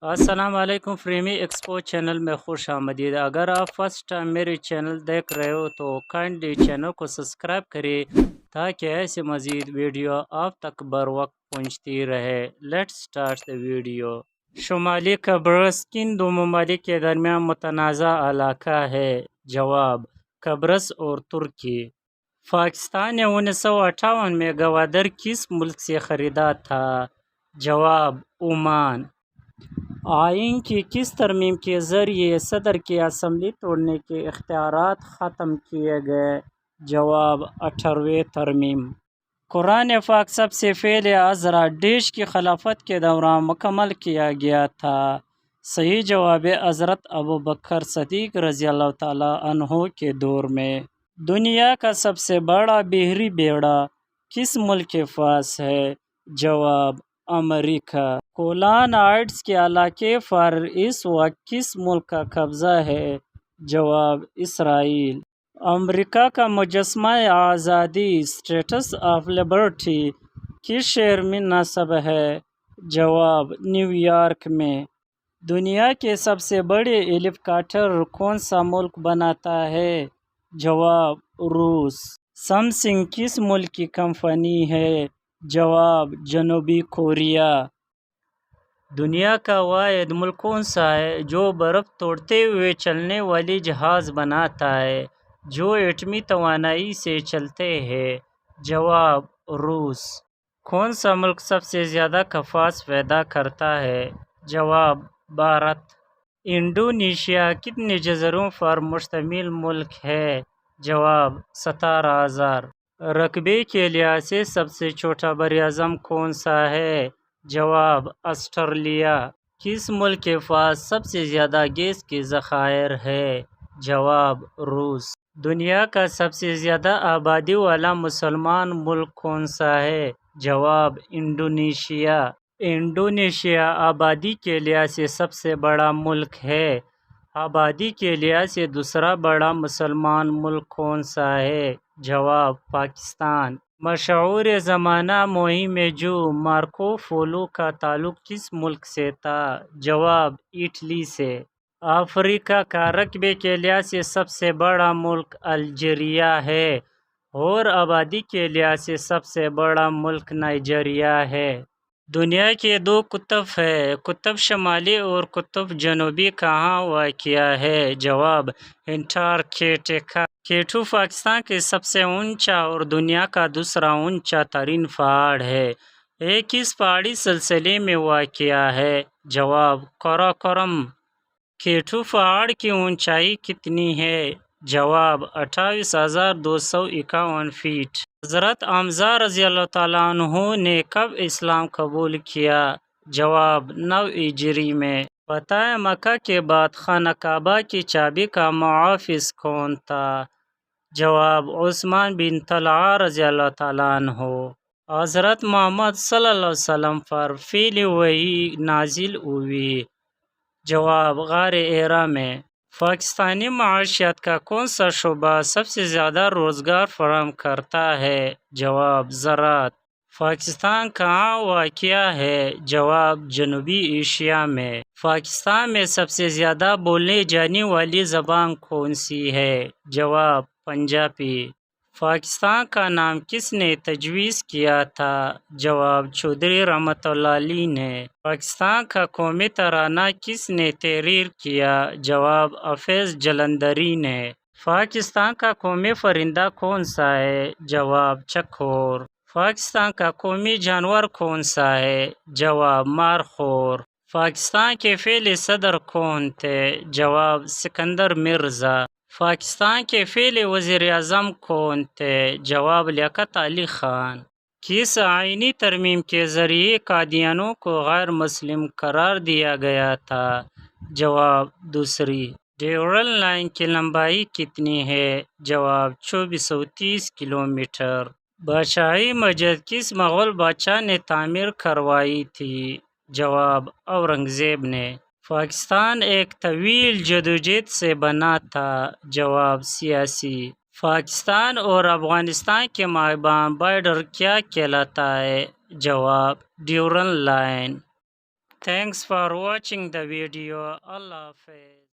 السلام علیکم، فریمی expo channel میں خوش آمدید۔ اگر آپ فرسٹ ٹائم میری چینل دیکھ رہے ہو تو کائنڈلی چینل کو سبسکرائب کریں تاکہ ایسے مزید ویڈیو آپ تک بر وقت پہنچتی رہے۔ Let's start the video. شمالی قبرص کن دو ممالک کے درمیان متنازع علاقہ ہے؟ جواب: قبرص اور ترکی۔ پاکستان نے 1958 میں گوادر کس ملک سے خریدا تھا؟ جواب: عمان۔ آئین کی کس ترمیم کے ذریعے صدر کے اسمبلی توڑنے کے اختیارات ختم کیے گئے؟ جواب: 18ویں ترمیم۔ قرآن پاک سب سے پہلے عذرا ڈیش کی خلافت کے دوران مکمل کیا گیا تھا؟ صحیح جواب: حضرت ابوبکر صدیق رضی اللہ تعالیٰ عنہ کے دور میں۔ دنیا کا سب سے بڑا بحری بیڑا کس ملک کے پاس ہے؟ جواب: امریکہ۔ گولان ہائٹس کے علاقے پر اس وقت کس ملک کا قبضہ ہے؟ جواب: اسرائیل۔ امریکہ کا مجسمہ آزادی اسٹیچو آف لبرٹی کس شہر میں نصب ہے؟ جواب: نیو یارک میں۔ دنیا کے سب سے بڑے ہیلی کاپٹر کون سا ملک بناتا ہے؟ جواب: روس۔ سیمسنگ کس ملک کی کمپنی ہے؟ جواب: جنوبی کوریا۔ دنیا کا واحد ملک کون سا ہے جو برف توڑتے ہوئے چلنے والی جہاز بناتا ہے جو ایٹمی توانائی سے چلتے ہیں؟ جواب: روس۔ کون سا ملک سب سے زیادہ کپاس پیدا کرتا ہے؟ جواب: بھارت۔ انڈونیشیا کتنے جزیروں پر مشتمل ملک ہے؟ جواب: 17,000۔ رقبے کے لحاظ سے سب سے چھوٹا براعظم کون سا ہے؟ جواب: آسٹریلیا۔ کس ملک کے پاس سب سے زیادہ گیس کے ذخائر ہے؟ جواب: روس۔ دنیا کا سب سے زیادہ آبادی والا مسلمان ملک کون سا ہے؟ جواب: انڈونیشیا۔ انڈونیشیا آبادی کے لحاظ سے سب سے بڑا ملک ہے۔ آبادی کے لحاظ سے دوسرا بڑا مسلمان ملک کون سا ہے؟ جواب: پاکستان۔ مشہور زمانہ مہم جو مارکو پولو کا تعلق کس ملک سے تھا؟ جواب: اٹلی سے۔ افریقہ کا رقبے کے لحاظ سے سب سے بڑا ملک الجیریا ہے اور آبادی کے لحاظ سے سب سے بڑا ملک نائجیریا ہے۔ دنیا کے دو قطب ہیں، قطب شمالی اور قطب جنوبی، کہاں واقع ہے؟ جواب: انٹارکٹیکا۔ کیٹو پاکستان کا سب سے اونچا اور دنیا کا دوسرا اونچا ترین پہاڑ ہے۔ یہ کس پہاڑی سلسلے میں واقع ہے؟ جواب: قراقرم۔ کیٹو پہاڑ کی اونچائی کتنی ہے؟ جواب: 28,251 فٹ۔ حضرت حمزہ رضی اللہ تعالیٰ عنہ نے کب اسلام قبول کیا؟ جواب: 9 ہجری میں۔ فتح مکہ کے بعد خانہ کعبہ کی چابی کا محافظ کون تھا؟ جواب: عثمان بن طلحہ رضی اللہ تعالیٰ عنہ۔ حضرت محمد صلی اللہ علیہ وسلم پر پہلی وحی نازل ہوئی؟ جواب: غار حرا میں۔ پاکستانی معیشت کا کون سا شعبہ سب سے زیادہ روزگار فراہم کرتا ہے؟ جواب: زراعت۔ پاکستان کہاں واقع ہے؟ جواب: جنوبی ایشیا میں۔ پاکستان میں سب سے زیادہ بولی جانے والی زبان کون سی ہے؟ جواب: پنجابی۔ پاکستان کا نام کس نے تجویز کیا تھا؟ جواب: چودھری رحمت اللہ علیہ نے۔ پاکستان کا قومی ترانہ کس نے تحریر کیا؟ جواب: حافظ جلندھری نے۔ پاکستان کا قومی پرندہ کون سا ہے؟ جواب: چکور۔ پاکستان کا قومی جانور کون سا ہے؟ جواب: مار خور۔ پاکستان کے پہلے صدر کون تھے؟ جواب: سکندر مرزا۔ پاکستان کے پہلے وزیر اعظم کون تھے؟ جواب: لیاقت علی خان۔ کس آئینی ترمیم کے ذریعے قادیانیوں کو غیر مسلم قرار دیا گیا تھا؟ جواب: دوسری۔ ڈیورنڈ لائن کی لمبائی کتنی ہے؟ جواب: 2430 کلومیٹر۔ بادشاہی مسجد کس مغل بادشاہ نے تعمیر کروائی تھی؟ جواب: اورنگزیب نے۔ پاکستان ایک طویل جدوجہد سے بنا تھا؟ جواب: سیاسی۔ پاکستان اور افغانستان کے مابین بارڈر کیا کہلاتا ہے؟ جواب: Durand line. Thanks for watching the video. Allah Hafiz.